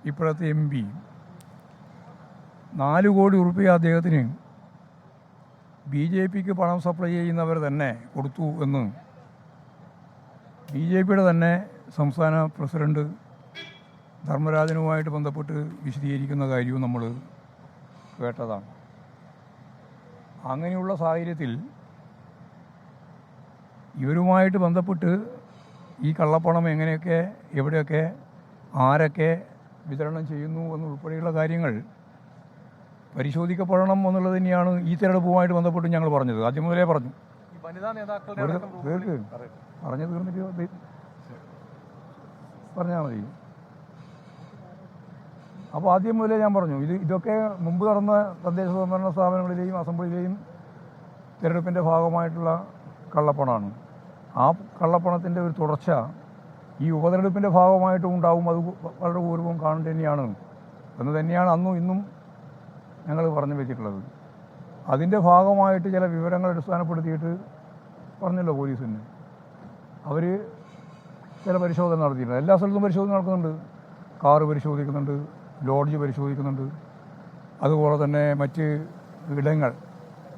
ഇപ്പോഴത്തെ MP 4 കോടി റുപ്യ അദ്ദേഹത്തിന് BJPക്ക് പണം സപ്ലൈ ചെയ്യുന്നവർ തന്നെ കൊടുത്തു എന്ന് BJPയുടെ തന്നെ സംസ്ഥാന പ്രസിഡന്റ് ധർമ്മരാജനുമായിട്ട് ബന്ധപ്പെട്ട് വിശദീകരിക്കുന്ന കാര്യവും നമ്മൾ കേട്ടതാണ്. അങ്ങനെയുള്ള സാഹചര്യത്തിൽ ഇവരുമായിട്ട് ബന്ധപ്പെട്ട് ഈ കള്ളപ്പണം എങ്ങനെയൊക്കെ എവിടെയൊക്കെ ആരൊക്കെ വിതരണം ചെയ്യുന്നു എന്നുൾപ്പെടെയുള്ള കാര്യങ്ങൾ പരിശോധിക്കപ്പെടണം എന്നുള്ളത് തന്നെയാണ് ഈ തെരഞ്ഞെടുപ്പുമായിട്ട് ബന്ധപ്പെട്ട് ഞങ്ങൾ പറഞ്ഞത്. ആദ്യം മുതലേ പറഞ്ഞു. പറഞ്ഞു തീർന്നിട്ട് പറഞ്ഞാൽ മതി. അപ്പോൾ ആദ്യം മുതലേ ഞാൻ പറഞ്ഞു, ഇതൊക്കെ മുമ്പ് നടന്ന തദ്ദേശ സ്വയംഭരണ സ്ഥാപനങ്ങളിലെയും അസംബ്ലിയിലെയും തെരഞ്ഞെടുപ്പിൻ്റെ ഭാഗമായിട്ടുള്ള കള്ളപ്പണമാണ്. ആ കള്ളപ്പണത്തിൻ്റെ ഒരു തുടർച്ച ഈ ഉപതെരഞ്ഞെടുപ്പിൻ്റെ ഭാഗമായിട്ടും ഉണ്ടാവും. അത് വളരെ പൂർവ്വം കാണേണ്ടി തന്നെയാണ് എന്ന് തന്നെയാണ് അന്നും ഇന്നും ഞങ്ങൾ പറഞ്ഞു വെച്ചിട്ടുള്ളത്. അതിൻ്റെ ഭാഗമായിട്ട് ചില വിവരങ്ങൾ അടിസ്ഥാനപ്പെടുത്തിയിട്ട് പറഞ്ഞല്ലോ പോലീസിന് അവർ ചില പരിശോധന നടത്തിയിട്ടുണ്ട്. എല്ലാ സ്ഥലത്തും പരിശോധന നടക്കുന്നുണ്ട്. കാറ് പരിശോധിക്കുന്നുണ്ട്, ലോഡ്ജ് പരിശോധിക്കുന്നുണ്ട്, അതുപോലെ തന്നെ മറ്റ് ഇടങ്ങൾ,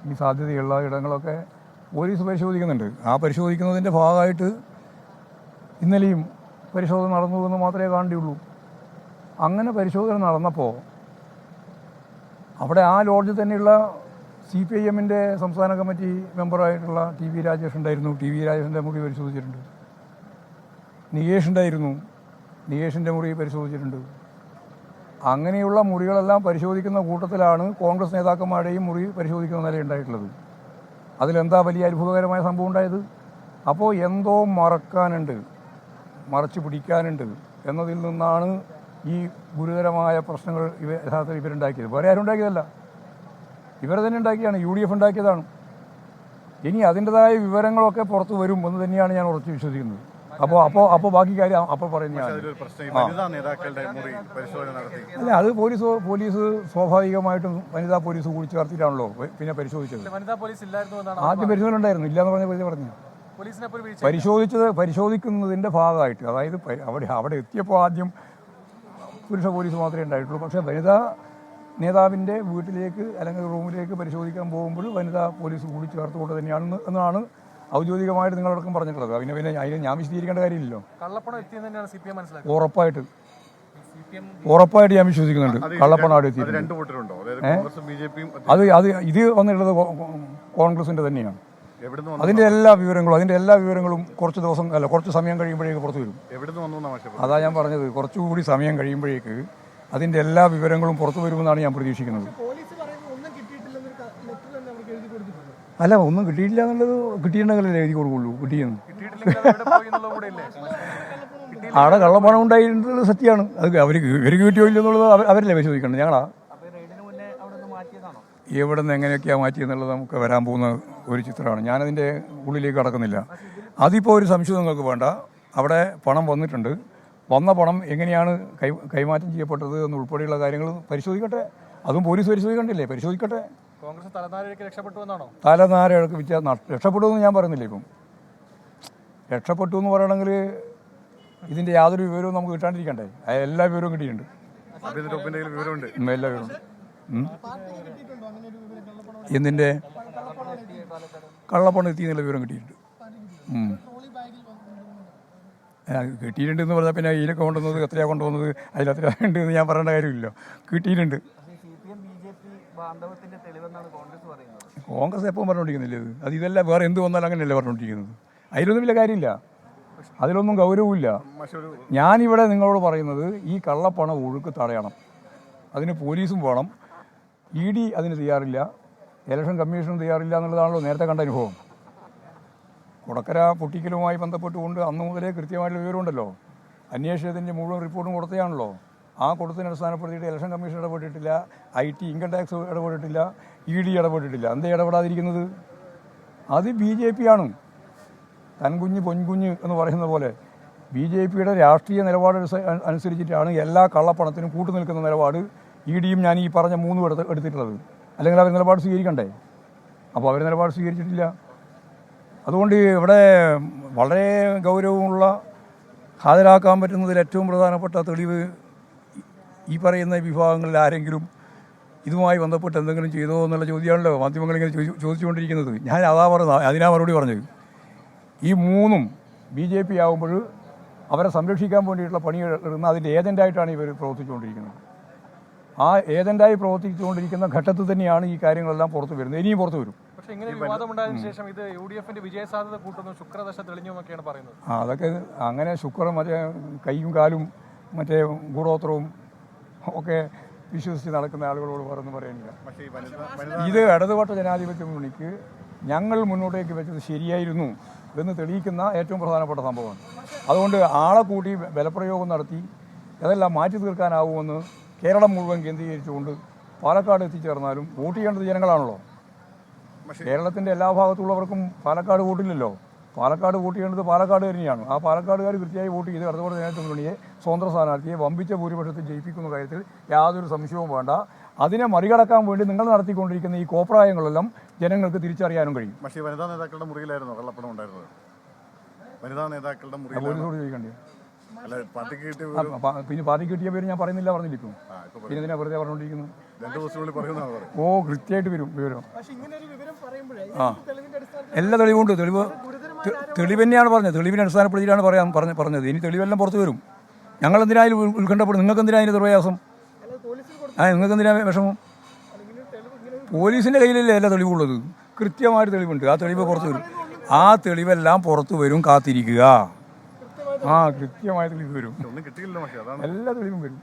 ഈ സാധ്യതയുള്ള ഇടങ്ങളൊക്കെ പോലീസ് പരിശോധിക്കുന്നുണ്ട്. ആ പരിശോധിക്കുന്നതിൻ്റെ ഭാഗമായിട്ട് ഇന്നലെയും പരിശോധന നടന്നു എന്ന് മാത്രമേ കാണേണ്ടിയുള്ളൂ. അങ്ങനെ പരിശോധന നടന്നപ്പോൾ അവിടെ ആ ലോഡ്ജിൽ തന്നെയുള്ള CPIMൻ്റെ സംസ്ഥാന കമ്മിറ്റി മെമ്പറായിട്ടുള്ള TV രാജേഷ് ഉണ്ടായിരുന്നു. TV രാജേഷിൻ്റെ മുറി പരിശോധിച്ചിട്ടുണ്ട്. നികേഷ് ഉണ്ടായിരുന്നു. നികേഷിൻ്റെ മുറി പരിശോധിച്ചിട്ടുണ്ട്. അങ്ങനെയുള്ള മുറികളെല്ലാം പരിശോധിക്കുന്ന കൂട്ടത്തിലാണ് കോൺഗ്രസ് നേതാക്കന്മാരുടെയും മുറി പരിശോധിക്കുന്ന നിലയുണ്ടായിട്ടുള്ളത്. അതിലെന്താ വലിയ അത്ഭുതകരമായ സംഭവം ഉണ്ടായത്? അപ്പോൾ എന്തോ മറച്ചു പിടിക്കാനുണ്ട് എന്നതിൽ നിന്നാണ് ഈ ഗുരുതരമായ പ്രശ്നങ്ങൾ യഥാർത്ഥത്തിൽ ഇവരുണ്ടാക്കിയത്. വേറെ ആരും ഉണ്ടാക്കിയതല്ല, ഇവർ തന്നെ ഉണ്ടാക്കിയാണ്. UDF ഉണ്ടാക്കിയതാണ്. ഇനി അതിൻ്റെതായ വിവരങ്ങളൊക്കെ പുറത്തു വരും എന്ന് തന്നെയാണ് ഞാൻ ഉറച്ചു വിശ്വസിക്കുന്നത്. അപ്പോൾ ബാക്കി കാര്യം അപ്പോൾ പറയുന്നതാണ്. അല്ല, അത് പോലീസ് സ്വാഭാവികമായിട്ടും വനിതാ പോലീസ് കൂടി ചേർത്തിട്ടാണല്ലോ പിന്നെ പരിശോധിച്ചത്. ആദ്യം പരിശോധന ഉണ്ടായിരുന്നു, ഇല്ലയെന്ന് പറഞ്ഞു പരിശോധിക്കുന്നതിൻ്റെ ഭാഗമായിട്ട്. അതായത് അവിടെ എത്തിയപ്പോൾ ആദ്യം പുരുഷ പോലീസ് മാത്രമേ ഉണ്ടായിട്ടുള്ളൂ. പക്ഷേ വനിതാ നേതാവിൻ്റെ വീട്ടിലേക്ക് അല്ലെങ്കിൽ റൂമിലേക്ക് പരിശോധിക്കാൻ പോകുമ്പോൾ വനിതാ പോലീസ് കൂടി ചേർത്തുകൊണ്ട് തന്നെയാണ് എന്നാണ് ഔദ്യോഗികമായിട്ട് നിങ്ങളടക്കം പറഞ്ഞിട്ടുള്ളത്. പിന്നെ അതിന് ഞാൻ വിശദീകരിക്കേണ്ട കാര്യമില്ലല്ലോ. ഉറപ്പായിട്ട് ഞാൻ വിശ്വസിക്കുന്നുണ്ട് കള്ളപ്പണം അവിടെ എത്തിയിട്ടുണ്ട്. ഇത് വന്നിട്ടുള്ളത് കോൺഗ്രസിൻ്റെ തന്നെയാണ്. അതിൻ്റെ എല്ലാ വിവരങ്ങളും കുറച്ച് സമയം കഴിയുമ്പോഴേക്ക് പുറത്തു വരും. അതാ ഞാൻ പറഞ്ഞത്, കുറച്ചുകൂടി സമയം കഴിയുമ്പോഴേക്ക് അതിൻ്റെ എല്ലാ വിവരങ്ങളും പുറത്തു വരുമെന്നാണ് ഞാൻ പ്രതീക്ഷിക്കുന്നത്. അല്ല, ഒന്നും കിട്ടിയിട്ടില്ല എന്നുള്ളത് കിട്ടിയിട്ടുണ്ടെങ്കിലല്ലേ എഴുതി കൊടുക്കുള്ളൂ. കിട്ടിയെന്ന് അവിടെ കള്ളപ്പണം ഉണ്ടായിട്ടുള്ളത് സത്യമാണ്. അത് ഇവർക്ക് കിട്ടിയോ ഇല്ലെന്നുള്ളത് അവരല്ലേ പരിശോധിക്കണം. ഞങ്ങളാ എവിടെ നിന്ന് എങ്ങനെയൊക്കെയാണ് മാറ്റിയെന്നുള്ളത് നമുക്ക് വരാൻ പോകുന്ന ഒരു ചിത്രമാണ്. ഞാനതിൻ്റെ ഉള്ളിലേക്ക് കടക്കുന്നില്ല. അതിപ്പോൾ ഒരു സംശയം നിങ്ങൾക്ക് വേണ്ട. അവിടെ പണം വന്നിട്ടുണ്ട്. വന്ന പണം എങ്ങനെയാണ് കൈമാറ്റം ചെയ്യപ്പെട്ടത് എന്നുൾപ്പെടെയുള്ള കാര്യങ്ങൾ പരിശോധിക്കട്ടെ. അതും പോലീസ് പരിശോധിക്കണ്ടില്ലേ? പരിശോധിക്കട്ടെ. കോൺഗ്രസ് തലനാരിഴയ്ക്ക് രക്ഷപ്പെട്ടു എന്നാണോ? തലനാരിഴയ്ക്ക് രക്ഷപ്പെട്ടു എന്ന് ഞാൻ പറയുന്നില്ല. ഇപ്പം രക്ഷപ്പെട്ടു എന്ന് പറയണമെങ്കിൽ ഇതിൻ്റെ യാതൊരു വിവരവും നമുക്ക് കിട്ടാണ്ടിരിക്കണ്ടേ? എല്ലാ വിവരവും കിട്ടിയിട്ടുണ്ട്. എല്ലാ വിവരവും എന്തിൻ്റെ കള്ളപ്പണം എത്തിയെന്നുള്ള വിവരം കിട്ടിയിട്ടുണ്ട്. കിട്ടിയിട്ടുണ്ടെന്ന് പറഞ്ഞാൽ പിന്നെ ഇതിലൊക്കെ കൊണ്ടുവന്നത് എത്രയാണ് കൊണ്ടുവന്നത്, അതിലെത്ര ഉണ്ട് എന്ന് ഞാൻ പറയേണ്ട കാര്യമില്ലല്ലോ. കിട്ടിയിട്ടുണ്ട്. കോൺഗ്രസ് എപ്പോഴും പറഞ്ഞുകൊണ്ടിരിക്കുന്നില്ലേ അത് ഇതെല്ലാം വേറെ എന്ത് വന്നാലും അങ്ങനെയല്ലേ പറഞ്ഞുകൊണ്ടിരിക്കുന്നത്. അതിലൊന്നും വലിയ കാര്യമില്ല, അതിലൊന്നും ഗൗരവമില്ല. ഞാനിവിടെ നിങ്ങളോട് പറയുന്നത് ഈ കള്ളപ്പണ ഒഴുക്ക് തടയണം. അതിന് പോലീസും വേണം. ED അതിന് തയ്യാറില്ല, ഇലക്ഷൻ കമ്മീഷനും തയ്യാറില്ല എന്നുള്ളതാണല്ലോ നേരത്തെ കണ്ട അനുഭവം. കൊടക്കര പൊട്ടിക്കലുമായി ബന്ധപ്പെട്ടുകൊണ്ട് അന്ന് മുതലേ കൃത്യമായിട്ടുള്ള വിവരമുണ്ടല്ലോ. അന്വേഷണത്തിൻ്റെ മുഴുവൻ റിപ്പോർട്ടും കൊടുത്തതാണല്ലോ. ആ കൊടുത്തതിനെ അടിസ്ഥാനപ്പെടുത്തിയിട്ട് ഇലക്ഷൻ കമ്മീഷൻ ഇടപെട്ടിട്ടില്ല, IT ഇൻകം ടാക്സ് ഇടപെട്ടിട്ടില്ല, ED ഇടപെട്ടിട്ടില്ല. എന്തേ ഇടപെടാതിരിക്കുന്നത്? അത് BJP ആണ്. തൻകുഞ്ഞ് പൊൻകുഞ്ഞ് എന്ന് പറയുന്ന പോലെ BJPയുടെ രാഷ്ട്രീയ നിലപാട് അനുസരിച്ചിട്ടാണ് എല്ലാ കള്ളപ്പണത്തിനും കൂട്ടുനിൽക്കുന്ന നിലപാട് EDയും ഞാൻ ഈ പറഞ്ഞ 3 എടുത്തിട്ടുള്ളത്. അല്ലെങ്കിൽ അവർ നിലപാട് സ്വീകരിക്കണ്ടേ? അപ്പോൾ അവർ നിലപാട് സ്വീകരിച്ചിട്ടില്ല. അതുകൊണ്ട് ഇവിടെ വളരെ ഗൗരവമുള്ള ഹാജരാക്കാൻ പറ്റുന്നതിൽ ഏറ്റവും പ്രധാനപ്പെട്ട തെളിവ് ഈ പറയുന്ന വിഭാഗങ്ങളിൽ ആരെങ്കിലും ഇതുമായി ബന്ധപ്പെട്ട് എന്തെങ്കിലും ചെയ്തോ എന്നുള്ള ചോദ്യമാണല്ലോ മാധ്യമങ്ങളിങ്ങനെ ചോദിച്ചുകൊണ്ടിരിക്കുന്നത്. ഞാൻ അതാ പറഞ്ഞത്, അതിനാ മറുപടി പറഞ്ഞത്. ഈ മൂന്നും BJP ആകുമ്പോൾ അവരെ സംരക്ഷിക്കാൻ വേണ്ടിയിട്ടുള്ള പണിയെടുക്കുന്ന അതിൻ്റെ ഏജൻ്റായിട്ടാണ് ഇവർ പ്രവർത്തിച്ചുകൊണ്ടിരിക്കുന്നത്. ആ ഏജൻ്റായി പ്രവർത്തിച്ചുകൊണ്ടിരിക്കുന്ന ഘട്ടത്തിൽ തന്നെയാണ് ഈ കാര്യങ്ങളെല്ലാം പുറത്തു വരുന്നത്. ഇനിയും പുറത്തു വരും. പക്ഷേ ഇങ്ങനെ വിവാദമുണ്ടായതിനു ശേഷം ഇത് UDFന്റെ വിജയസാധ്യത കൂട്ടുന്നു, ശുക്രദശ തെളിഞ്ഞു എന്നൊക്കെയാണ് പറയുന്നത്. അതൊക്കെ അങ്ങനെ ശുക്രൻ മറ്റേ കൈയും കാലും മറ്റേ ഗൂഢോത്രവും ഒക്കെ വിശ്വസിച്ച് നടക്കുന്ന ആളുകളോട് വേറൊന്നും പറയാനില്ല. ഇത് ഇടതുപക്ഷ ജനാധിപത്യ മുന്നണിക്ക് ഞങ്ങൾ മുന്നോട്ടേക്ക് വെച്ചത് ശരിയായിരുന്നു എന്ന് തെളിയിക്കുന്ന ഏറ്റവും പ്രധാനപ്പെട്ട സംഭവമാണ്. അതുകൊണ്ട് ആളെ കൂട്ടി ബലപ്രയോഗം നടത്തി അതെല്ലാം മാറ്റി തീർക്കാനാവുമെന്ന് കേരളം മുഴുവൻ കേന്ദ്രീകരിച്ചുകൊണ്ട് പാലക്കാട് എത്തിച്ചേർന്നാലും വോട്ട് ചെയ്യേണ്ടത് ജനങ്ങളാണല്ലോ. കേരളത്തിൻ്റെ എല്ലാ ഭാഗത്തുള്ളവർക്കും പാലക്കാട് വോട്ടില്ലല്ലോ. പാലക്കാട് വോട്ട് ചെയ്യേണ്ടത് പാലക്കാട് തന്നെയാണ്. ആ പാലക്കാടുകാർ കൃത്യമായി വോട്ട് ചെയ്ത് ഇടതുപക്ഷ ജനാധിപത്യ മുന്നണിയെ സ്വതന്ത്ര സ്ഥാനാർത്ഥിയെ വമ്പിച്ച ഭൂരിപക്ഷത്തിൽ ജയിപ്പിക്കുന്ന കാര്യത്തിൽ യാതൊരു സംശയവും വേണ്ട. അതിനെ മറികടക്കാൻ വേണ്ടി നിങ്ങൾ നടത്തിക്കൊണ്ടിരിക്കുന്ന ഈ കോപ്രായങ്ങളെല്ലാം ജനങ്ങൾക്ക് തിരിച്ചറിയാനും കഴിയും. പക്ഷേ വനിതാ നേതാക്കളുടെ മുറിയിലായിരുന്നു കള്ളപ്പണം ഉണ്ടായിരുന്നത്. വനിതാ നേതാക്കളുടെ മുറിയിൽ പോലീസോട് ചോദിക്കണ്ടേ? പാർട്ടിക്ക് പിന്നെ പാർട്ടി കിട്ടിയ പേര് ഞാൻ പറഞ്ഞിരിക്കും. പിന്നെ എന്തിനാ വെറുതെ പറഞ്ഞുകൊണ്ടിരിക്കുന്നു? കൃത്യമായിട്ട് വരും വിവരം. എല്ലാ തെളിവുണ്ട്. തെളിവ് തന്നെയാണ് പറഞ്ഞത്. തെളിവിനെ അടിസ്ഥാനപ്പെടുത്തിയിട്ടാണ് പറഞ്ഞത്. ഇനി തെളിവെല്ലാം പുറത്തു വരും. ഞങ്ങൾ എന്തിനായാലും ഉത്കണ്ഠപ്പെടും. നിങ്ങൾക്ക് എന്തിനാ അതിന് പ്രയാസം? നിങ്ങൾക്ക് എന്തിനാ വിഷമം? പോലീസിൻ്റെ കയ്യിലല്ലേ എല്ലാ തെളിവുള്ളത്? കൃത്യമായിട്ട് തെളിവുണ്ട്. ആ തെളിവ് പുറത്തു വരും. ആ തെളിവെല്ലാം പുറത്തു വരും. കാത്തിരിക്കുക. കൃത്യമായ തെളിവ് വരും. എല്ലാ തെളിവും വരും.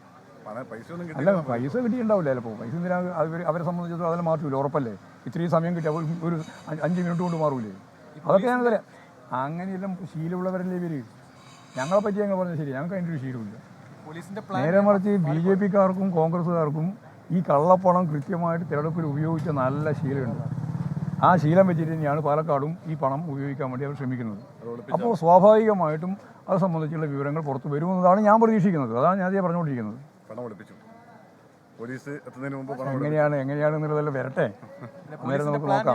അല്ല, പൈസ കിട്ടിയിട്ടുണ്ടാവില്ല ചിലപ്പോൾ. പൈസ എന്തിനാ? അവരെ സംബന്ധിച്ചിടത്തോളം അതെല്ലാം മാറ്റൂല. ഉറപ്പല്ലേ? ഇത്രയും സമയം കിട്ടിയ ഒരു 5 മിനിറ്റ് കൊണ്ട് മാറൂലേ? അതൊക്കെ ഞാൻ തരാം. അങ്ങനെയെല്ലാം ശീലമുള്ളവരല്ലേ ഇവർ. ഞങ്ങളെ പറ്റി ഞങ്ങൾ പറഞ്ഞാൽ ശരി, ഞങ്ങൾക്ക് അതിൻ്റെ ഒരു ശീലമില്ല. നേരെ മറിച്ച് BJPക്കാർക്കും കോൺഗ്രസ്സുകാർക്കും ഈ കള്ളപ്പണം കൃത്യമായിട്ട് തിരഞ്ഞെടുപ്പിൽ ഉപയോഗിച്ച നല്ല ശീലമുണ്ട്. ആ ശീലം വെച്ചിട്ട് തന്നെയാണ് പാലക്കാടും ഈ പണം ഉപയോഗിക്കാൻ വേണ്ടി അവർ ശ്രമിക്കുന്നത്. അപ്പോൾ സ്വാഭാവികമായിട്ടും അത് സംബന്ധിച്ചുള്ള വിവരങ്ങൾ പുറത്തു വരുമെന്നതാണ് ഞാൻ പ്രതീക്ഷിക്കുന്നത്. അതാണ് ഞാൻ പറഞ്ഞുകൊണ്ടിരിക്കുന്നത്. എങ്ങനെയാണെന്നുള്ളതെല്ലാം വരട്ടെ, അന്നേരം നമുക്ക് നോക്കാം.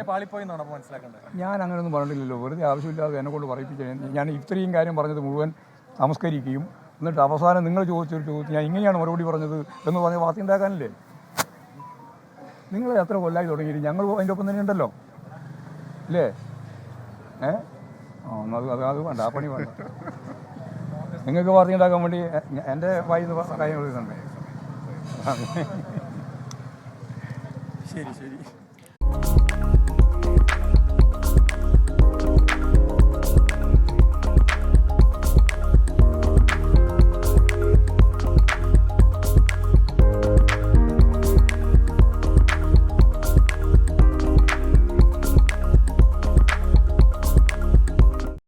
ഞാൻ അങ്ങനെയൊന്നും പറഞ്ഞില്ലല്ലോ. വെറുതെ ആവശ്യമില്ലാതെ എന്നെ കൊണ്ട് പറയിപ്പിച്ച ഞാൻ ഇത്രയും കാര്യം പറഞ്ഞത് മുഴുവൻ നമസ്കരിക്കുകയും എന്നിട്ട് അവസാനം നിങ്ങൾ ചോദിച്ചൊരു ചോദ്യത്തിന് ഞാൻ ഇങ്ങനെയാണ് മറുപടി പറഞ്ഞത് എന്ന് പറഞ്ഞ് വാർത്ത ഉണ്ടാക്കാനല്ലേ? നിങ്ങൾ എത്ര കൊല്ലായി തുടങ്ങിയിട്ട് ഞങ്ങൾ അതിൻ്റെ ഒപ്പം തന്നെ ഉണ്ടല്ലോ അല്ലേ? അത് വേണ്ട, ആ പണി വേണ്ട. നിങ്ങൾക്ക് വാർത്ത ഉണ്ടാക്കാൻ വേണ്ടി എൻ്റെ വായിന്ന് കാര്യങ്ങൾ ഇതുണ്ട്. ശരി.